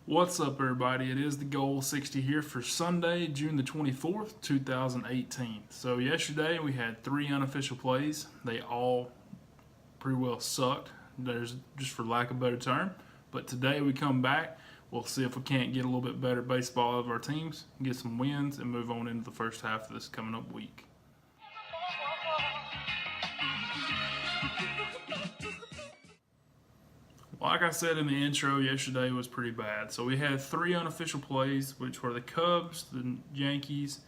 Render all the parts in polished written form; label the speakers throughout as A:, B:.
A: What's up, everybody? It is Thegoal60 here for Sunday, June the 24th, 2018. So yesterday we had 3 unofficial plays. They all pretty well sucked. There's just for lack of a better term. But today we come back. We'll see if we can't get a little bit better baseball out of our teams, get some wins, and move on into the first half of this coming up week. Like I said in the intro, yesterday was pretty bad. So we had 3 unofficial plays, which were the Cubs, the Yankees,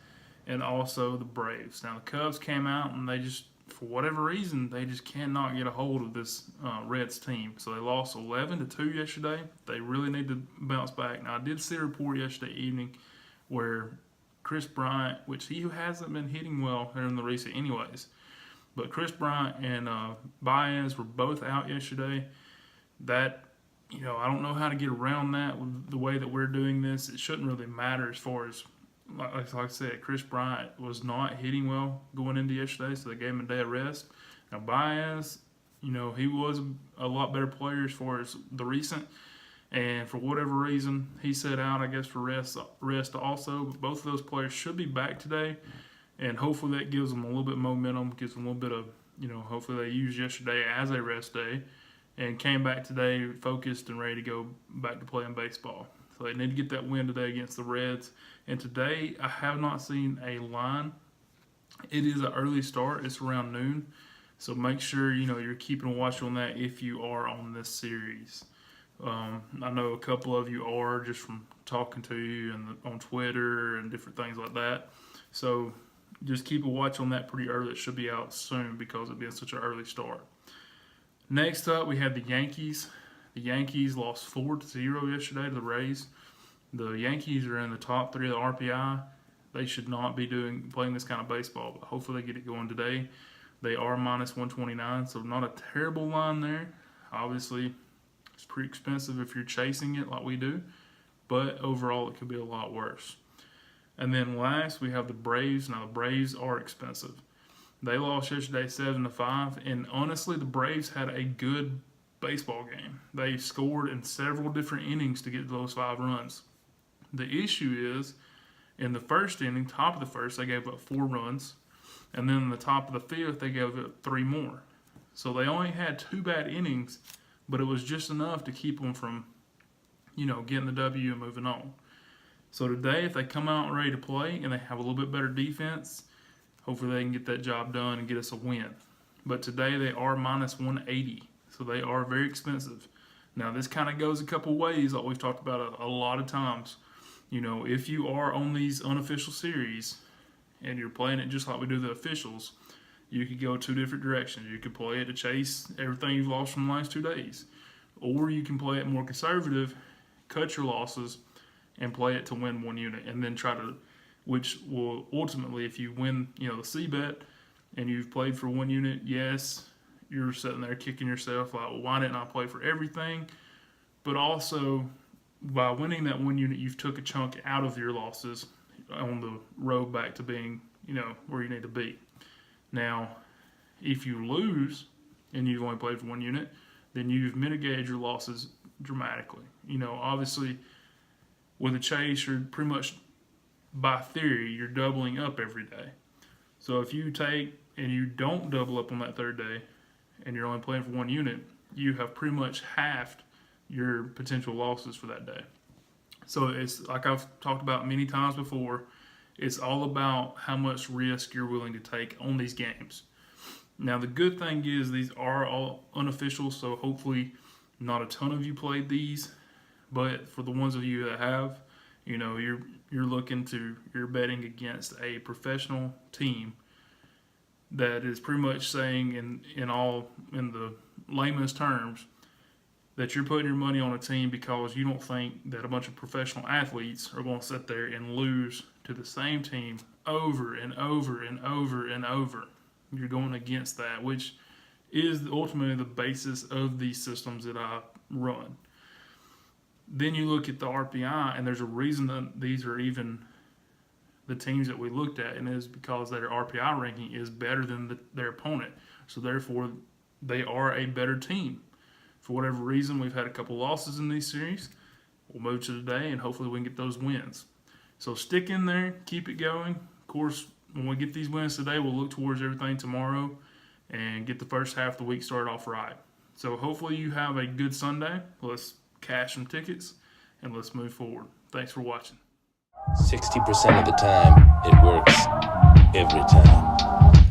A: and also the Braves. Now the Cubs came out and they just, for whatever reason, they just cannot get a hold of this Reds team. So they lost 11-2 yesterday. They really need to bounce back. Now I did see a report yesterday evening where Kris Bryant, which he hasn't been hitting well here in the recent anyways, but Kris Bryant and Baez were both out yesterday. That, I don't know how to get around that with the way that we're doing this. It shouldn't really matter as far as, like I said, Kris Bryant was not hitting well going into yesterday, so they gave him a day of rest. Now, Baez, he was a lot better player as far as the recent, and for whatever reason, he set out, I guess, for rest also. But both of those players should be back today, and hopefully that gives them a little bit of momentum, gives them a little bit of, hopefully they used yesterday as a rest day and came back today focused and ready to go back to playing baseball. So they need to get that win today against the Reds. And today, I have not seen a line. It is an early start. It's around noon. So make sure, you're keeping a watch on that if you are on this series. I know a couple of you are just from talking to you and on Twitter and different things like that. So just keep a watch on that pretty early. It should be out soon because it being such an early start. Next up, we had the Yankees. The Yankees lost 4-0 yesterday to the Rays. The Yankees are in the top 3 of the RPI. They should not be playing this kind of baseball, but hopefully they get it going today. They are minus 129, so not a terrible line there. Obviously, it's pretty expensive if you're chasing it like we do, but overall it could be a lot worse. And then last, we have the Braves. Now, the Braves are expensive. They lost yesterday 7-5, and honestly, the Braves had a good baseball game. They scored in several different innings to get those 5 runs. The issue is, in the first inning, top of the first, they gave up 4 runs, and then in the top of the 5th, they gave up 3 more. So they only had 2 bad innings, but it was just enough to keep them from, getting the W and moving on. So today, if they come out ready to play and they have a little bit better defense, hopefully they can get that job done and get us a win. But today they are minus 180, so they are very expensive. Now this kind of goes a couple ways, like we've talked about a lot of times. If you are on these unofficial series and you're playing it just like we do the officials, you could go 2 different directions. You could play it to chase everything you've lost from the last 2 days. Or you can play it more conservative, cut your losses, and play it to win 1 unit, and then try to, which will ultimately, if you win, the C-bet and you've played for 1 unit, yes, you're sitting there kicking yourself like, well, why didn't I play for everything? But also, by winning that 1 unit, you've took a chunk out of your losses on the road back to being, where you need to be. Now, if you lose and you've only played for 1 unit, then you've mitigated your losses dramatically. Obviously, with a chase, you're pretty much, by theory, you're doubling up every day. So if you take and you don't double up on that 3rd day and you're only playing for 1 unit, you have pretty much halved your potential losses for that day. So it's like I've talked about many times before, it's all about how much risk you're willing to take on these games. Now the good thing is these are all unofficial, so hopefully not a ton of you played these, but for the ones of you that have, you're betting against a professional team that is pretty much saying in the layman's terms that you're putting your money on a team because you don't think that a bunch of professional athletes are going to sit there and lose to the same team over and over and over and over. You're going against that, which is ultimately the basis of these systems that I run. Then you look at the RPI, and there's a reason that these are even the teams that we looked at, and it is because their RPI ranking is better than their opponent. So therefore, they are a better team. For whatever reason, we've had a couple losses in these series, we'll move to today, and hopefully we can get those wins. So stick in there, keep it going. Of course, when we get these wins today, we'll look towards everything tomorrow and get the first half of the week started off right. So hopefully you have a good Sunday. Let's cash some tickets and let's move forward. Thanks for watching.
B: 60% of the time, it works every time.